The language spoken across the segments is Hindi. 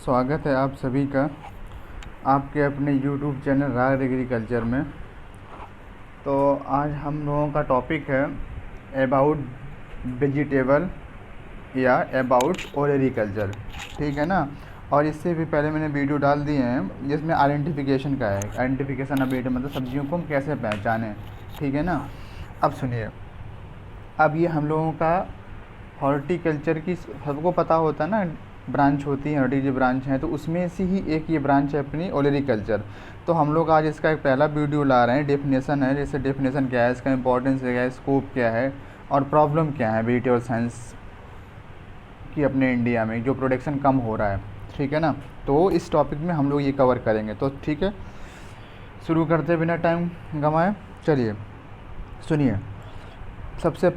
स्वागत है आप सभी का आपके अपने YouTube चैनल राग एग्रीकल्चर में। तो आज हम लोगों का टॉपिक है अबाउट वेजिटेबल या अबाउट ओलेरीकल्चर, ठीक है ना। और इससे भी पहले मैंने वीडियो डाल दिए हैं जिसमें आइडेंटिफिकेशन का है। आइडेंटिफिकेशन अबिलिटी मतलब सब्जियों को हम कैसे पहचानें, ठीक है ना। अब सुनिए, अब ये हम लोगों का हॉर्टिकल्चर की सबको पता होता है ना, ब्रांच होती है, हॉर्टी जो ब्रांच है, तो उसमें से ही एक ये ब्रांच है अपनी ओलेरीकल्चर। तो हम लोग आज इसका एक पहला वीडियो ला रहे हैं। डेफिनेशन है, जैसे डेफिनेशन क्या है, इसका इंपॉर्टेंस क्या है, स्कोप क्या है और प्रॉब्लम क्या है वेजिटेबल साइंस की अपने इंडिया में जो प्रोडक्शन कम हो रहा है, ठीक है ना। तो इस टॉपिक में हम लोग ये कवर करेंगे। तो ठीक है, शुरू करते बिना टाइम गंवाए चलिए सुनिए। सबसे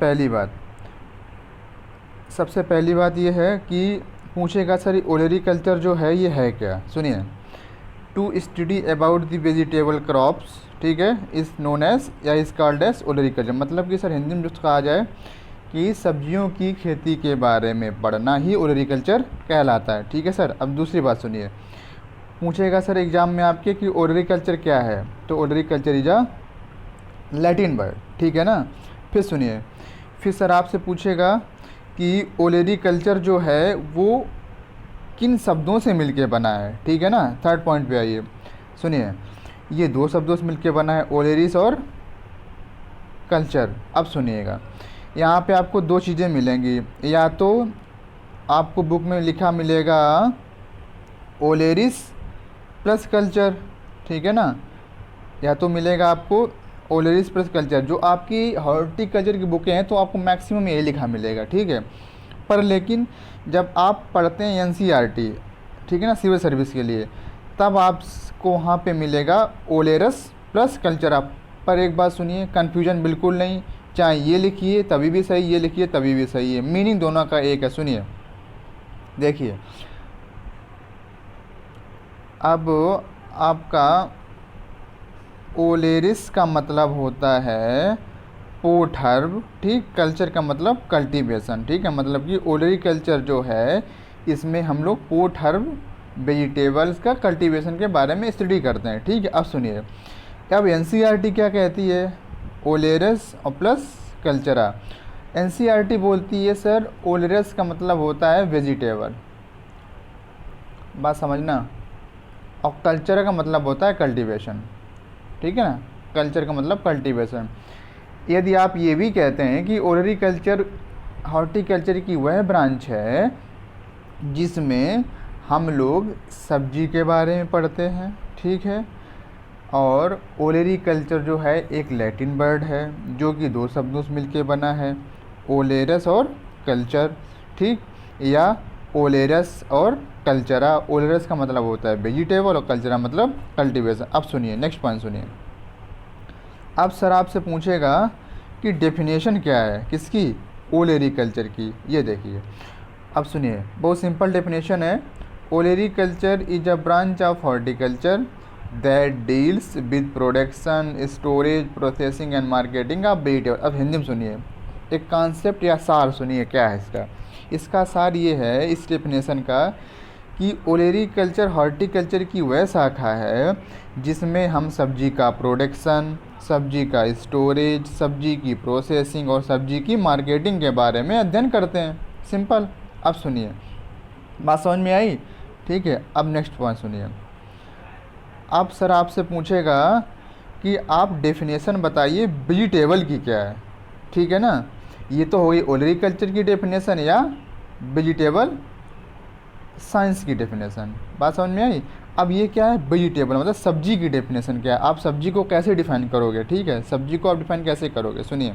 पहली बात ये है कि पूछेगा सर ओलेरीकल्चर जो है ये है क्या। सुनिए, to study about the vegetable crops, ठीक है, इज़ नोन एज या इज़ कॉल्ड एज ओलेरीकल्चर। मतलब कि सर हिंदी में जो कहा जाए कि सब्जियों की खेती के बारे में पढ़ना ही ओलेरीकल्चर कहलाता है, ठीक है सर। अब दूसरी बात सुनिए, पूछेगा सर एग्जाम में आपके कि ओलेरीकल्चर क्या है, तो olericulture is a Latin word, ठीक है ना। फिर सुनिए, फिर सर आपसे पूछेगा कि ओलेरीकल्चर जो है वो किन शब्दों से मिलके बना है, ठीक है ना। थर्ड पॉइंट पे आइए, सुनिए, ये दो शब्दों से मिलके बना है, ओलेरिस और कल्चर। अब सुनिएगा, यहाँ पे आपको दो चीज़ें मिलेंगी, या तो आपको बुक में लिखा मिलेगा ओलेरिस प्लस कल्चर, ठीक है ना, या तो मिलेगा आपको ओलेरिस प्लस कल्चर। जो आपकी हॉर्टिकल्चर की बुकें हैं तो आपको मैक्सिमम यही लिखा मिलेगा, ठीक है। पर लेकिन जब आप पढ़ते हैं एनसीईआरटी, ठीक है ना, सिविल सर्विस के लिए, तब आपको वहाँ पे मिलेगा ओलेरस प्लस कल्चर। आप पर एक बात सुनिए, कन्फ्यूजन बिल्कुल नहीं, चाहे ये लिखिए तभी भी सही, ये लिखिए तभी भी सही है, मीनिंग दोनों का एक है। सुनिए, देखिए, अब आपका ओलेरिस का मतलब होता है पोट हर्ब, ठीक, कल्चर का मतलब कल्टीवेशन, ठीक है। मतलब कि ओलेरीकल्चर जो है इसमें हम लोग पोट हर्ब वेजिटेबल्स का कल्टीवेशन के बारे में स्टडी करते हैं, ठीक है। अब सुनिए, अब एनसीईआरटी क्या कहती है, ओलेरस और प्लस कल्चरा। एनसीईआरटी बोलती है सर ओलेरस का मतलब होता है वेजिटेबल, बात समझना, और कल्चर का मतलब होता है कल्टीवेशन, ठीक है ना। कल्चर का मतलब कल्टीवेशन। यदि आप ये भी कहते हैं कि ओलेरीकल्चर हॉर्टिकल्चर की वह ब्रांच है जिसमें हम लोग सब्जी के बारे में पढ़ते हैं, ठीक है, और ओलेरीकल्चर जो है एक लैटिन वर्ड है जो कि दो शब्दों से मिलके बना है, ओलेरस और कल्चर, ठीक, या ओलेरस और कल्चरा। ओलेरस का मतलब होता है वेजिटेबल और कल्चरा मतलब कल्टीवेशन। अब सुनिए, नेक्स्ट पॉइंट सुनिए, अब सर आपसे पूछेगा कि डेफिनेशन क्या है किसकी, ओलेरीकल्चर की। ये देखिए, अब सुनिए, बहुत सिंपल डेफिनेशन है, olericulture is a branch of horticulture that deals with production, storage, processing and marketing of vegetable. अब हिंदी में सुनिए, एक कॉन्सेप्ट या सार सुनिए क्या है इसका। इसका सार ये है इस डेफिनेशन का कि ओलेरीकल्चर हॉर्टिकल्चर की वह शाखा है जिसमें हम सब्जी का प्रोडक्शन, सब्जी का स्टोरेज, सब्जी की प्रोसेसिंग और सब्जी की मार्केटिंग के बारे में अध्ययन करते हैं। सिंपल। अब सुनिए, बात समझ में आई, ठीक है। अब नेक्स्ट पॉइंट सुनिए, अब सर आपसे पूछेगा कि आप डेफिनेशन बताइए वेजिटेबल की क्या है, ठीक है ना। ये तो हो गई ओलेरीकल्चर की डेफिनेशन या वेजिटेबल साइंस की डेफिनेशन, बात समझ में आई। अब ये क्या है, वेजिटेबल मतलब सब्जी की डेफिनेशन क्या है, आप सब्जी को कैसे डिफाइन करोगे, ठीक है, सब्जी को आप डिफाइन कैसे करोगे। सुनिए,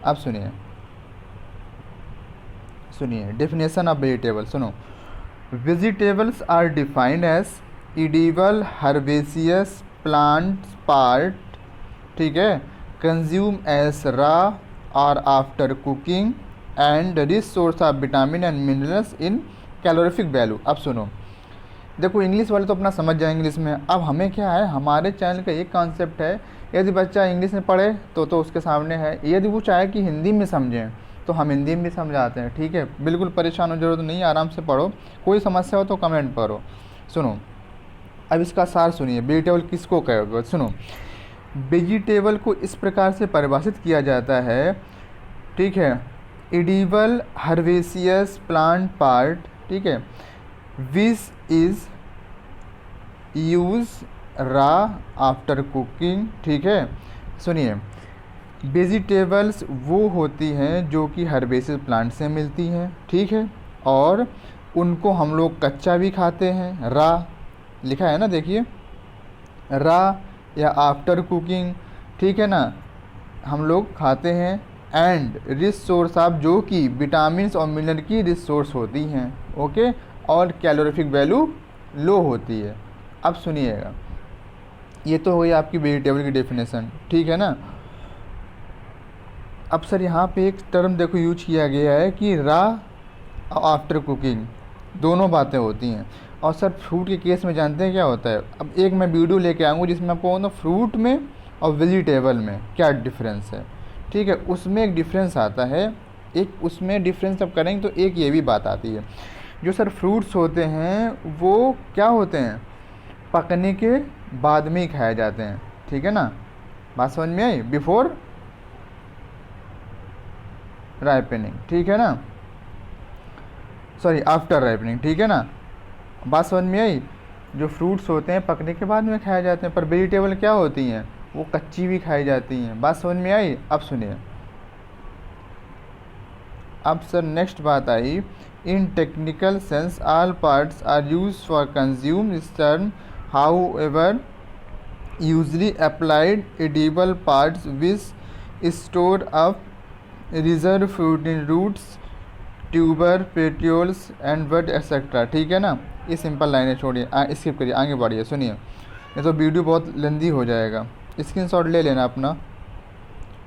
अब सुनिए डेफिनेशन ऑफ वेजिटेबल। सुनो, vegetables are defined as edible herbaceous plant part, ठीक है, कंज्यूम एज रॉ और after cooking and rich source of vitamin and minerals in calorific value. अब सुनो, देखो इंग्लिश वाले तो अपना समझ जाए इंग्लिश में, अब हमें क्या है, हमारे चैनल का एक कॉन्सेप्ट है, यदि बच्चा इंग्लिश में पढ़े तो उसके सामने है, यदि वो चाहे कि हिंदी में समझें तो हम हिंदी में भी समझाते हैं, ठीक है। बिल्कुल परेशान हो जरूरत नहीं है, आराम से पढ़ो, कोई समस्या हो तो कमेंट करो। सुनो, अब इसका सार सुनिए, वेजिटेबल किसको कहोगे। सुनो, वेजिटेबल को इस प्रकार से परिभाषित किया जाता है, ठीक है, एडिबल हर्बेसियस प्लांट पार्ट, ठीक है, विच इज यूज रा आफ्टर कुकिंग, ठीक है। सुनिए, वेजिटेबल्स वो होती हैं जो कि हर्बेसियस प्लांट से मिलती हैं, ठीक है, और उनको हम लोग कच्चा भी खाते हैं, रा लिखा है ना, देखिए, रा या आफ्टर कुकिंग, ठीक है ना, हम लोग खाते हैं। एंड रिच सोर्स ऑफ, जो कि विटामिन और मिनरल की रिच सोर्स होती हैं, ओके, और कैलोरीफिक वैल्यू लो होती है। अब सुनिएगा, ये तो हो गई आपकी वेजिटेबल की डेफिनेशन, ठीक है ना। अब सर यहाँ पे एक टर्म देखो यूज किया गया है कि रा और आफ्टर कुकिंग दोनों बातें होती हैं। और सर फ्रूट के केस में जानते हैं क्या होता है, अब एक मैं वीडियो लेके आऊँगा जिसमें आपको ना फ्रूट में और वेजिटेबल में क्या डिफरेंस है, ठीक है, उसमें एक डिफरेंस आता है। एक उसमें डिफरेंस अब करेंगे तो एक ये भी बात आती है, जो सर फ्रूट्स होते हैं वो क्या होते हैं, पकने के बाद में ही खाए जाते हैं, ठीक है ना, बात समझ में आई, बिफोर राइपनिंग, ठीक है ना, सॉरी आफ्टर राइपनिंग, ठीक है ना, बात समझ में आई। जो फ्रूट्स होते हैं पकने के बाद में खाए जाते हैं, पर वेजिटेबल क्या होती हैं, वो कच्ची भी खाई जाती हैं, बात समझ में आई। अब सुनिए, अब सर नेक्स्ट बात आई, in technical sense all parts are use for consume this term, however usually applied edible parts which store up reserve food in roots tuber petioles and bud etcetera, ठीक है ना। ये सिंपल लाइनें छोड़िए, स्किप करिए, आगे बढ़िए, सुनिए, नहीं तो वीडियो बहुत लेंदी हो जाएगा, स्क्रीनशॉट ले लेना अपना।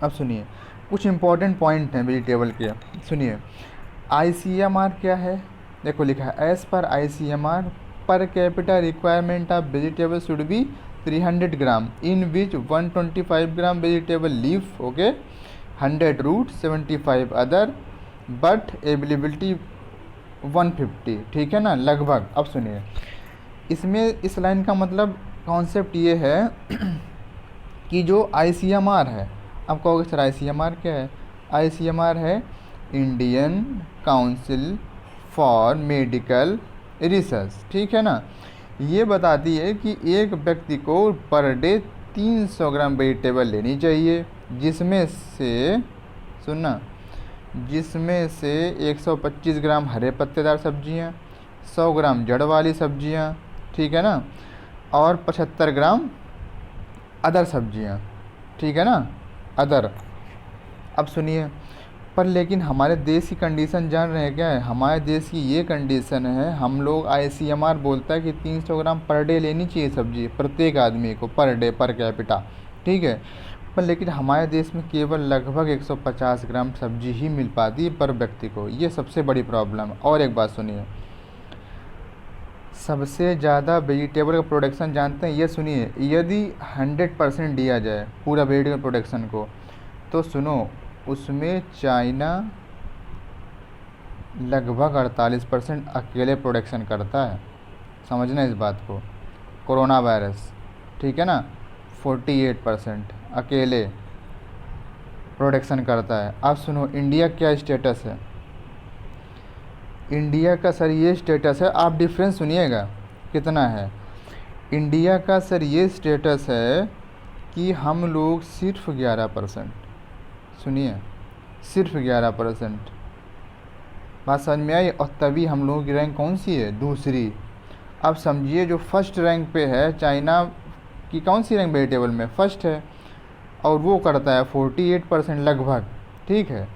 अब सुनिए, कुछ इंपॉर्टेंट पॉइंट हैं वेजिटेबल के, सुनिए। ICMR क्या है, देखो लिखा है, as per ICMR per capita requirement of vegetable should be 300 gram, in which 125 gram vegetable leaf, okay, 100 root, 75 other, but availability 150, ठीक है ना, लगभग। अब सुनिए, इसमें इस लाइन का मतलब कॉन्सेप्ट ये है कि जो ICMR है, अब कहोगे सर ICMR क्या है, ICMR है Indian council for medical research, ठीक है ना। ये बताती है कि एक व्यक्ति को पर डे 300 ग्राम वेजिटेबल लेनी चाहिए, जिसमें से, सुनना, जिसमें से 125 ग्राम हरे पत्तेदार सब्जियां, 100 ग्राम जड़ वाली सब्जियां, ठीक है ना, और 75 ग्राम अदर सब्जियां, ठीक है ना, अदर। अब सुनिए, पर लेकिन हमारे देश की कंडीशन जान रहे हैं क्या है, हमारे देश की ये कंडीशन है, हम लोग ICMR बोलता है कि 300 ग्राम पर डे लेनी चाहिए सब्जी प्रत्येक आदमी को, पर डे, पर कैपिटा, ठीक है, पर लेकिन हमारे देश में केवल लगभग 150 ग्राम सब्जी ही मिल पाती है पर व्यक्ति को, ये सबसे बड़ी प्रॉब्लम है। और एक बात सुनिए, सबसे ज़्यादा वेजिटेबल का प्रोडक्शन जानते हैं, ये सुनिए, यदि 100% दिया जाए पूरा वेजिटेबल प्रोडक्शन को, तो सुनो, उसमें चाइना लगभग 48% अकेले प्रोडक्शन करता है, समझना इस बात को, कोरोना वायरस, ठीक है ना, 48% अकेले प्रोडक्शन करता है। अब सुनो, इंडिया क्या स्टेटस है, इंडिया का सर ये स्टेटस है, आप डिफरेंस सुनिएगा कितना है। इंडिया का सर ये स्टेटस है कि हम लोग सिर्फ 11%, सुनिए, सिर्फ 11%, बात समझ में आई। और तभी हम लोगों की रैंक कौन सी है, दूसरी। अब समझिए, जो फर्स्ट रैंक पे है, चाइना की कौन सी रैंक वेजिटेबल में, फर्स्ट है, और वो करता है 48% लगभग, ठीक है,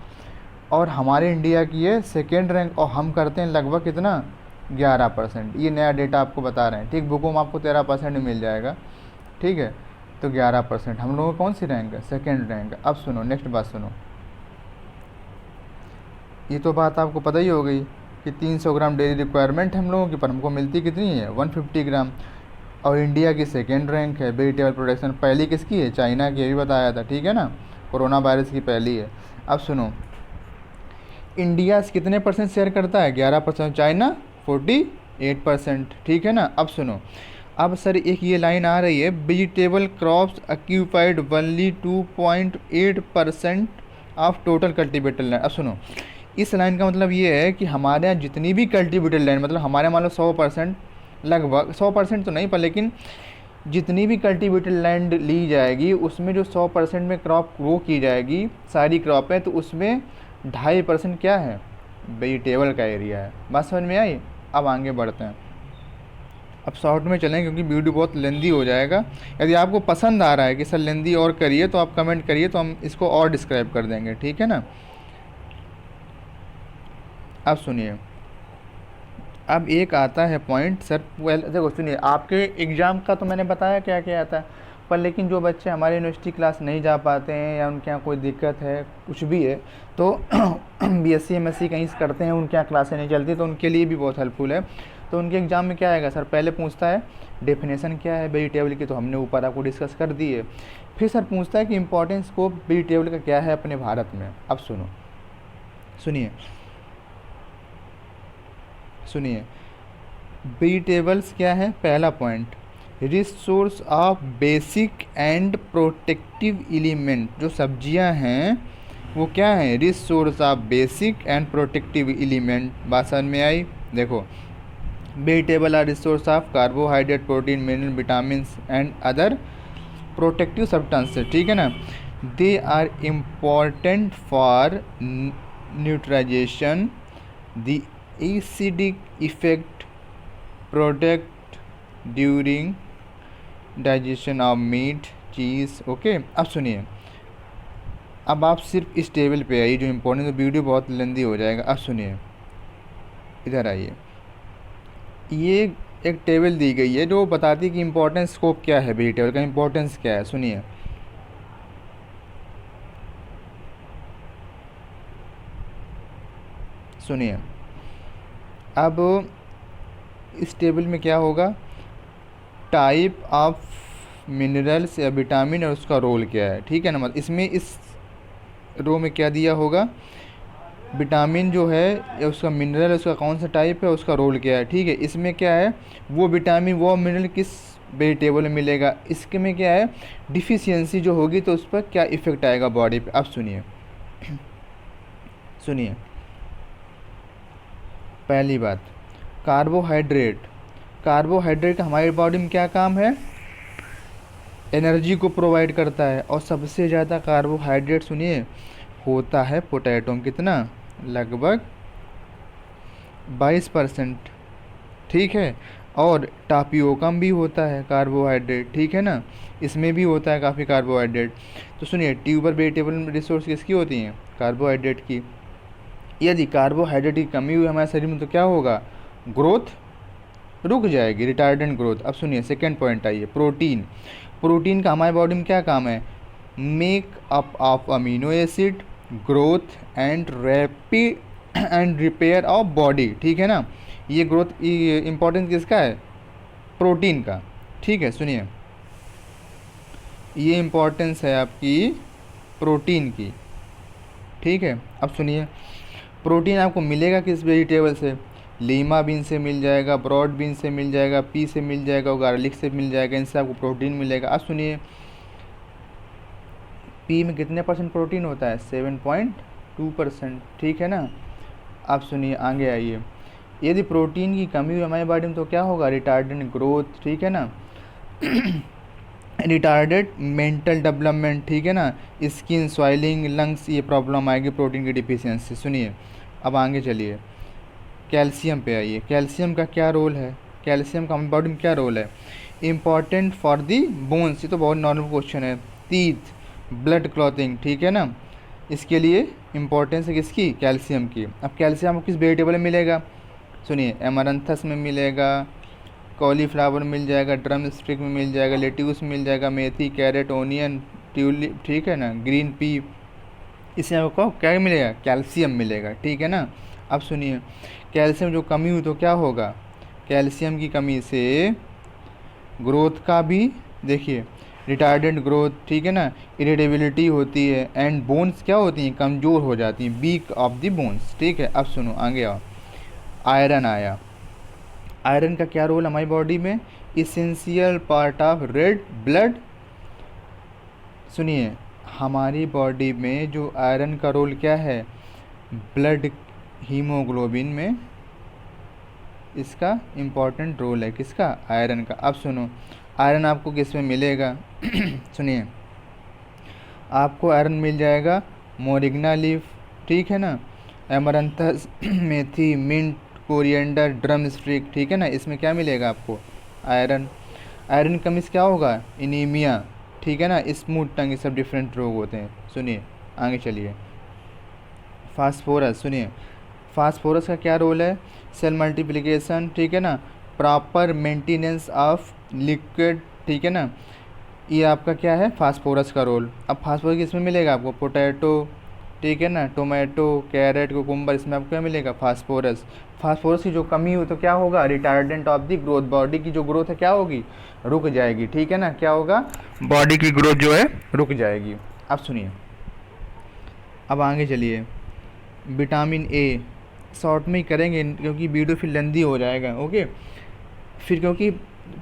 और हमारे इंडिया की है सेकेंड रैंक, और हम करते हैं लगभग कितना, 11%। ये नया डेटा आपको बता रहे हैं, ठीक, बुकों में आपको 13% में मिल जाएगा, ठीक है, तो 11% हम लोगों को कौन सी रैंक है, सेकेंड रैंक। अब सुनो, नेक्स्ट बात सुनो, ये तो बात आपको पता ही हो गई कि 300 ग्राम डेली रिक्वायरमेंट हम लोगों की, पर हमको मिलती कितनी है, 150 ग्राम, और इंडिया की सेकेंड रैंक है वेजिटेबल प्रोडक्शन, पहली किसकी है, चाइना की, ये भी बताया था, ठीक है ना, कोरोना वायरस की पहली है। अब सुनो, इंडिया कितने परसेंट शेयर करता है? 11%। चाइना 48%। ठीक है ना। अब सुनो, अब सर एक ये लाइन आ रही है, vegetable crops occupied only 2.8% of total cultivated land. अब सुनो, इस लाइन का मतलब ये है कि हमारे यहाँ जितनी भी कल्टिवेटेड लैंड, मतलब हमारे मान लो 100%, लगभग 100% तो नहीं पर लेकिन जितनी भी कल्टिवेटेड लैंड ली जाएगी उसमें जो 100% में क्रॉप ग्रो की जाएगी, सारी क्रॉप है, तो उसमें 2.5% क्या है? वेजिटेबल का एरिया है। बात समझ में आई? अब आगे बढ़ते हैं, अब शॉर्ट में चलें क्योंकि वीडियो बहुत लेंदी हो जाएगा। यदि आपको पसंद आ रहा है कि सर लेंदी और करिए तो आप कमेंट करिए, तो हम इसको और डिस्क्राइब कर देंगे। ठीक है ना। अब सुनिए, अब एक आता है पॉइंट सर, वेल देखो सुनिए, आपके एग्ज़ाम का तो मैंने बताया क्या क्या आता है, पर लेकिन जो बच्चे हमारे यूनिवर्सिटी क्लास नहीं जा पाते हैं या उनके यहाँ कोई दिक्कत है, कुछ भी है, तो बीएससी एमएससी कहीं से करते हैं, उनके यहाँ क्लासें नहीं चलती, तो उनके लिए भी बहुत हेल्पफुल है। तो उनके एग्ज़ाम में क्या आएगा सर? पहले पूछता है डेफिनेशन क्या है वेजिटेबल की, तो हमने ऊपर आपको डिस्कस कर दी है। फिर सर पूछता है कि इम्पोर्टेंस स्कोप वेजिटेबल का क्या है अपने भारत में। अब सुनिए सुनिए, वेजिटेबल्स क्या है? पहला point, resource of basic and protective element. जो सब्जियां हैं वो क्या है? Resource of basic and protective element. बात समझ में आई? देखो, vegetable are resource of carbohydrate, protein, mineral, vitamin and other protective substances. ठीक है ना। They are important for neutralization, the acidic effect product during digestion of meat, cheese. Okay. अब सुनिए, अब आप सिर्फ इस टेबल पे आइए जो इम्पोर्टेंट, तो वीडियो बहुत लेंदी हो जाएगा। अब सुनिए, इधर आइए, ये एक टेबल दी गई है जो बताती है कि इम्पोर्टेंस स्कोप क्या है, वेजिटेबल का इम्पोर्टेंस क्या है। सुनिए, अब इस टेबल में क्या होगा? टाइप ऑफ मिनरल्स या विटामिन और उसका रोल क्या है। ठीक है ना। मतलब इसमें इस रो में क्या दिया होगा? विटामिन जो है या उसका मिनरल, उसका कौन सा टाइप है, उसका रोल क्या है। ठीक है। इसमें क्या है? वो विटामिन वो मिनरल किस वेजिटेबल में मिलेगा। इसके में क्या है? डिफिशियंसी जो होगी तो उस पर क्या इफ़ेक्ट आएगा बॉडी पे। अब सुनिए, पहली बात, कार्बोहाइड्रेट। कार्बोहाइड्रेट का हमारी बॉडी में क्या काम है? एनर्जी को प्रोवाइड करता है, और सबसे ज़्यादा कार्बोहाइड्रेट सुनिए होता है पोटैटो में। कितना? लगभग 22%। ठीक है। और टापियोका में भी होता है कार्बोहाइड्रेट। ठीक है ना। इसमें भी होता है काफ़ी कार्बोहाइड्रेट। तो सुनिए, ट्यूबर वेजिटेबल रिसोर्स किसकी होती हैं? कार्बोहाइड्रेट की। यदि कार्बोहाइड्रेट की कमी हुई हमारे शरीर में तो क्या होगा? ग्रोथ रुक जाएगी, रिटार्डेंट ग्रोथ। अब सुनिए, सेकेंड पॉइंट आइए, प्रोटीन। प्रोटीन का हमारे बॉडी में क्या काम है? Make up of amino acid, growth and rapid and repair of body. ठीक है ना। ये ग्रोथ, ये इम्पोर्टेंस किसका है? प्रोटीन का। ठीक है। सुनिए, ये इम्पोर्टेंस है आपकी प्रोटीन की। ठीक है। अब सुनिए, प्रोटीन आपको मिलेगा किस वेजिटेबल से? लीमा बीन से मिल जाएगा, ब्रॉड बीन से मिल जाएगा, पी से मिल जाएगा, गार्लिक से मिल जाएगा, इनसे आपको प्रोटीन मिलेगा। अब सुनिए, पी में कितने परसेंट प्रोटीन होता है? 7.2%। ठीक है ना। अब सुनिए, आगे आइए, यदि प्रोटीन की कमी हुई हमारी बॉडी में तो क्या होगा? Retardant growth. ठीक है ना। Retarded mental development. ठीक है ना। स्किन स्वेलिंग, लंग्स, ये प्रॉब्लम आएगी प्रोटीन की डिफिशियंसी। सुनिए, अब आगे चलिए, कैल्शियम पे आइए। कैल्शियम का क्या रोल है? कैल्शियम का हमारी बॉडी में क्या रोल है? Important for the bones. ये तो बहुत नॉर्मल क्वेश्चन है। Teeth, blood clothing. ठीक है ना। इसके लिए इम्पोर्टेंस है किसकी? कैल्शियम की। अब कैल्शियम आपको किस वेजिटेबल में मिलेगा? सुनिए, एमरंथस में मिलेगा, कॉलीफ्लावर मिल जाएगा, ड्रम स्टिक में मिल जाएगा, लेट्यूस मिल जाएगा, मेथी, कैरेट, ओनियन, ट्यूलिप। ठीक है ना। ग्रीन पी, इसमें आपको क्या मिलेगा? कैल्शियम मिलेगा। ठीक है ना। अब सुनिए, कैल्शियम जो कमी हुई तो क्या होगा? कैल्शियम की कमी से ग्रोथ का भी, देखिए, रिटार्डेंट ग्रोथ, ठीक है ना, इरिटेबिलिटी होती है, एंड बोन्स क्या होती हैं, कमज़ोर हो जाती हैं, वीक ऑफ द बोन्स, ठीक है। अब सुनो आगे आओ, आयरन आया। आयरन का क्या रोल हमारी बॉडी में, essential part of red blood. सुनिए, हमारी बॉडी में जो आयरन का रोल क्या है, ब्लड हीमोग्लोबिन में इसका इम्पॉर्टेंट रोल है, किसका, आयरन का। अब सुनो, आयरन आपको किस में मिलेगा सुनिए, आपको आयरन मिल जाएगा मोरिग्ना लीफ, ठीक है ना, एमरंथस, मेथी, मिंट, कोरिएंडर, ड्रम स्टिक, ठीक है ना, इसमें क्या मिलेगा आपको, आयरन। आयरन की कमी से क्या होगा, इनीमिया, ठीक है ना, स्मूथ टंग, ये सब डिफरेंट रोग होते हैं। सुनिए आगे चलिए, फास्फोरस। सुनिए, फास्फोरस का क्या रोल है, सेल मल्टीप्लिकेशन, ठीक है ना, प्रॉपर मेंटेनेंस ऑफ लिक्विड, ठीक है ना, ये आपका क्या है, फास्फोरस का रोल। अब फास्फोरस किसमें मिलेगा आपको, पोटैटो, ठीक है ना, टोमेटो, कैरेट, कुकुम्बर, इसमें आपको क्या मिलेगा, फास्फोरस। फास्फोरस की जो कमी हो तो क्या होगा, retardant of the growth, body की जो ग्रोथ है क्या होगी, रुक जाएगी, ठीक है ना, क्या होगा, बॉडी की ग्रोथ जो है रुक जाएगी। अब सुनिए, अब आगे चलिए, विटामिन ए शॉर्ट में ही करेंगे क्योंकि वीडियो फिर लंदी हो जाएगा, ओके। फिर क्योंकि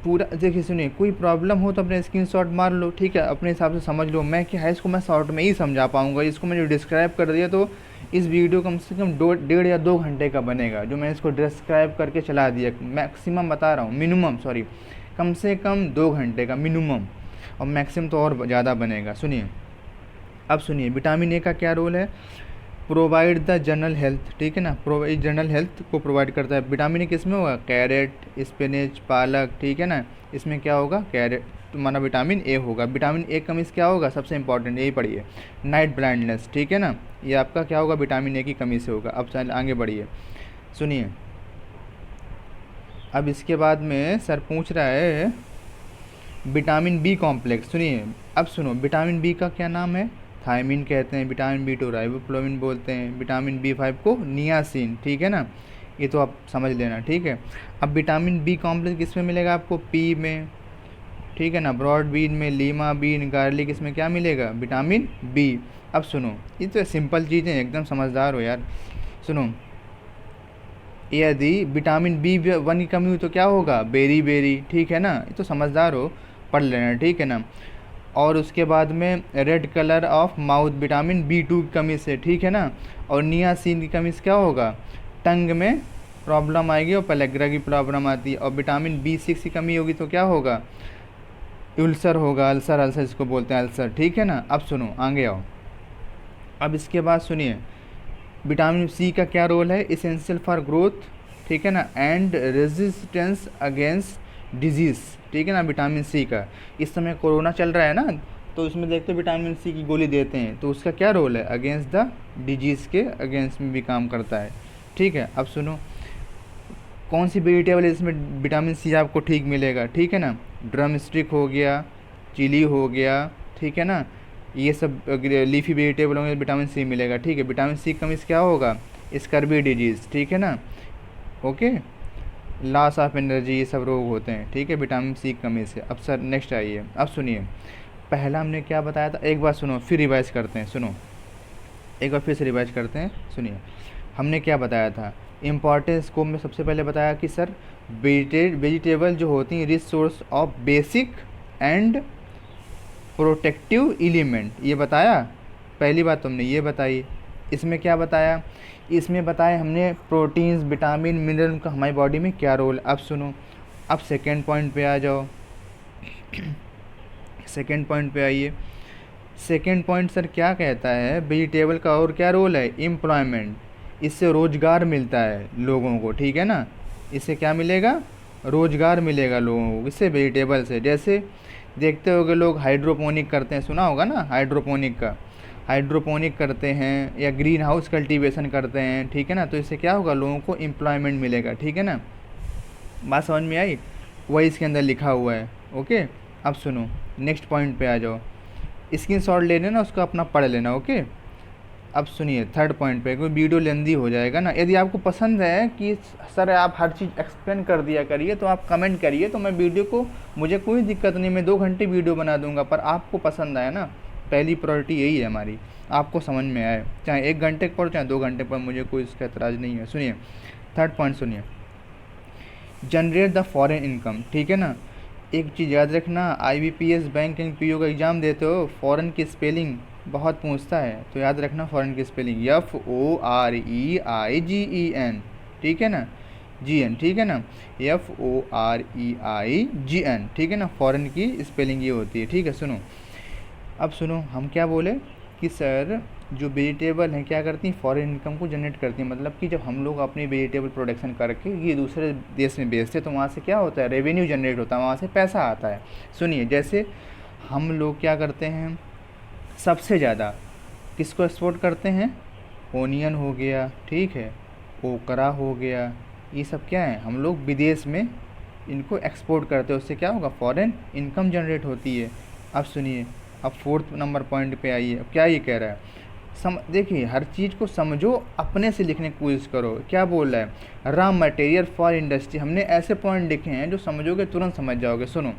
पूरा देखिए, सुनिए, कोई प्रॉब्लम हो तो अपने स्क्रीनशॉट मार लो, ठीक है, अपने हिसाब से समझ लो। मैं क्या है, इसको मैं शॉर्ट में ही समझा पाऊँगा, इसको मैंने डिस्क्राइब कर दिया तो इस वीडियो कम से कम 1.5 या 2 घंटे का बनेगा, जो मैंने इसको डिस्क्राइब करके चला दिया। मैक्सिमम बता रहा हूँ, मिनिमम सॉरी, कम से कम 2 घंटे का मिनिमम, और मैक्सिमम तो और ज़्यादा बनेगा। सुनिए, अब सुनिए, विटामिन ए का क्या रोल है, प्रोवाइड द जनरल हेल्थ, ठीक है ना, प्रोवाइड जनरल हेल्थ को प्रोवाइड करता है। विटामिन ए किस में होगा, कैरेट, स्पिनच, पालक, ठीक है ना, इसमें क्या होगा, कैरेट, तो माना विटामिन ए होगा। विटामिन ए कमी से क्या होगा, सबसे इंपॉर्टेंट यही पढ़िए, नाइट ब्लाइंडनेस, ठीक है ना, ये आपका क्या होगा, विटामिन ए की कमी से होगा। अब चल आगे बढ़िए, सुनिए, अब इसके बाद में सर पूछ रहा है विटामिन बी कॉम्प्लेक्स। सुनिए, अब सुनो, विटामिन बी का क्या नाम है, थायमिन कहते हैं, विटामिन बी टू राइबोफ्लाविन बोलते हैं, विटामिन बी 5 को नियासिन, ठीक है ना, ये तो आप समझ लेना, ठीक है। अब विटामिन बी कॉम्प्लेक्स किस में मिलेगा आपको, पी में, ठीक है ना, ब्रॉड बीन में, लीमा बीन, गार्लिक, इसमें क्या मिलेगा, विटामिन बी। अब सुनो, ये तो सिंपल चीज़ें एकदम समझदार हो यार। सुनो, यदि विटामिन बी 1 की कमी हुई तो क्या होगा, बेरी बेरी, ठीक है ना, ये तो समझदार हो, पढ़ लेना, ठीक है ना। और उसके बाद में red colour of mouth, vitamin B 2 की कमी से, ठीक है ना। और नियासिन की कमी से क्या होगा, टंग में प्रॉब्लम आएगी और पेलेग्रा की प्रॉब्लम आती है। और विटामिन बी 6 की कमी होगी तो क्या होगा, अल्सर होगा, अल्सर, अल्सर इसको बोलते हैं, अल्सर, ठीक है ना। अब सुनो आगे आओ, अब इसके बाद सुनिए, विटामिन सी का क्या रोल है, इसेंशियल फॉर ग्रोथ, ठीक है ना, एंड रेजिस्टेंस अगेंस्ट डिजीज़, ठीक है ना, विटामिन सी का। इस समय कोरोना चल रहा है ना, तो इसमें देखते हो विटामिन सी की गोली देते हैं, तो उसका क्या रोल है, अगेंस्ट द डिजीज़ के अगेंस्ट में भी काम करता है, ठीक है। अब सुनो, कौन सी वेजिटेबल है इसमें विटामिन सी आपको ठीक मिलेगा, ठीक है ना, ड्रम स्टिक हो गया, चिली हो गया, ठीक है ना, ये सब लीफी वेजिटेबल होंगे, विटामिन सी मिलेगा, ठीक है। विटामिन सी कमी से क्या होगा, स्कर्वी डिजीज़, ठीक है ना, ओके, लॉस ऑफ एनर्जी, ये सब रोग होते हैं, ठीक है, विटामिन सी की कमी से। अब सर नेक्स्ट आइए, अब सुनिए, पहला हमने क्या बताया था, एक बार सुनो फिर रिवाइज करते हैं, सुनो एक बार फिर से रिवाइज करते हैं। सुनिए, हमने क्या बताया था, इम्पॉर्टेंस को मैं सबसे पहले बताया कि सर वेजिटेबल जो होती हैं rich source of basic and protective element, ये बताया, पहली बात तुमने ये बताई। इसमें क्या बताया, इसमें बताया हमने प्रोटीन्स, विटामिन, मिनरल का हमारी बॉडी में क्या रोल। अब सुनो, अब सेकेंड पॉइंट पे आ जाओ, सेकेंड पॉइंट पे आइए। सेकेंड पॉइंट सर क्या कहता है, वेजिटेबल का और क्या रोल है, एम्प्लॉयमेंट, इससे रोज़गार मिलता है लोगों को, ठीक है ना, इससे क्या मिलेगा, रोज़गार मिलेगा लोगों को, इससे वेजिटेबल से। जैसे देखते होगे लोग हाइड्रोपोनिक करते हैं, सुना होगा ना हाइड्रोपोनिक का, हाइड्रोपोनिक करते हैं या ग्रीन हाउस कल्टीवेशन करते हैं, ठीक है ना, तो इससे क्या होगा, लोगों को एम्प्लॉयमेंट मिलेगा, ठीक है ना, बात समझ में आई, वही इसके अंदर लिखा हुआ है, ओके। अब सुनो नेक्स्ट पॉइंट पे आ जाओ, स्क्रीनशॉट ले लेना, उसको अपना पढ़ लेना, ओके। अब सुनिए थर्ड पॉइंट पे, कोई वीडियो लेंदी हो जाएगा ना। यदि आपको पसंद है कि सर आप हर चीज़ एक्सप्लेन कर दिया करिए तो आप कमेंट करिए, तो मैं वीडियो को, मुझे कोई दिक्कत नहीं, मैं 2 घंटे वीडियो बना दूंगा, पर आपको पसंद आए ना, पहली प्रायोरिटी यही है हमारी, आपको समझ में आए, चाहे 1 घंटे पर चाहे 2 घंटे पर, मुझे कोई इसका एतराज़ नहीं है। सुनिए थर्ड पॉइंट सुनिए, जनरेट द फॉरेन इनकम, ठीक है ना। एक चीज़ याद रखना, IBPS बैंकिंग PO का एग्ज़ाम देते हो, फ़ॉरेन की स्पेलिंग बहुत पूछता है, तो याद रखना फ़ॉरेन की स्पेलिंग FOREIGEN, ठीक है ना, GN, ठीक है ना, FOREIGN, ठीक है ना, फ़ॉरेन की स्पेलिंग ये होती है, ठीक है। सुनो अब सुनो, हम क्या बोले कि सर जो वेजिटेबल हैं क्या करती हैं, फॉरेन इनकम को जनरेट करती हैं, मतलब कि जब हम लोग अपनी वेजिटेबल प्रोडक्शन करके ये दूसरे देश में बेचते हैं तो वहाँ से क्या होता है, रेवेन्यू जनरेट होता है, वहाँ से पैसा आता है। सुनिए जैसे हम लोग क्या करते हैं, सबसे ज़्यादा किसको एक्सपोर्ट करते हैं, ओनियन हो गया, ठीक है, ओकरा हो गया, ये सब क्या है, हम लोग विदेश में इनको एक्सपोर्ट करते हैं, उससे क्या होगा, फॉरेन इनकम जनरेट होती है। अब सुनिए, अब फोर्थ नंबर पॉइंट पे आइए, अब क्या ये कह रहा है, देखिए हर चीज़ को समझो, अपने से लिखने की कोशिश करो। क्या बोल रहा है, रॉ मटेरियल फॉर इंडस्ट्री, हमने ऐसे पॉइंट लिखे हैं जो समझोगे तुरंत समझ जाओगे। सुनो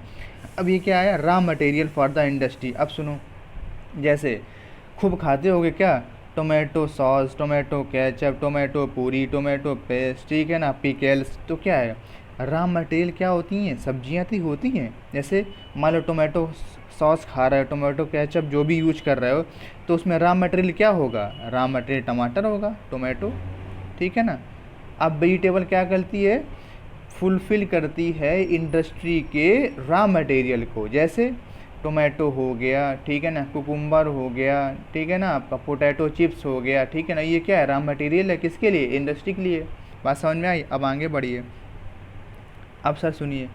अब ये क्या आया, raw material for the industry. अब सुनो, जैसे खूब खाते होगे क्या, tomato sauce, tomato ketchup, tomato पूरी, टोमेटो पेस्ट, ठीक है ना, पिकल्स, तो क्या है, रॉ मटेरियल क्या होती हैं, सब्जियां तो होती हैं। जैसे मान लो टोमेटो सॉस खा रहे हो, टोमेटो केचप जो भी यूज कर रहे हो, तो उसमें रॉ मटेरियल क्या होगा, रॉ मटेरियल टमाटर होगा, टोमेटो, ठीक है ना। अब वेजिटेबल क्या करती है, फुलफ़िल करती है इंडस्ट्री के रॉ मटेरियल को, जैसे टोमेटो हो गया, ठीक है ना, कुकुम्बर हो गया, ठीक है ना, आपका पोटैटो चिप्स हो गया, ठीक है ना, ये क्या है, रॉ मटेरियल है, किसके लिए, इंडस्ट्री के लिए। बात समझ में आई, अब आगे बढ़िए। अब सर सुनिए,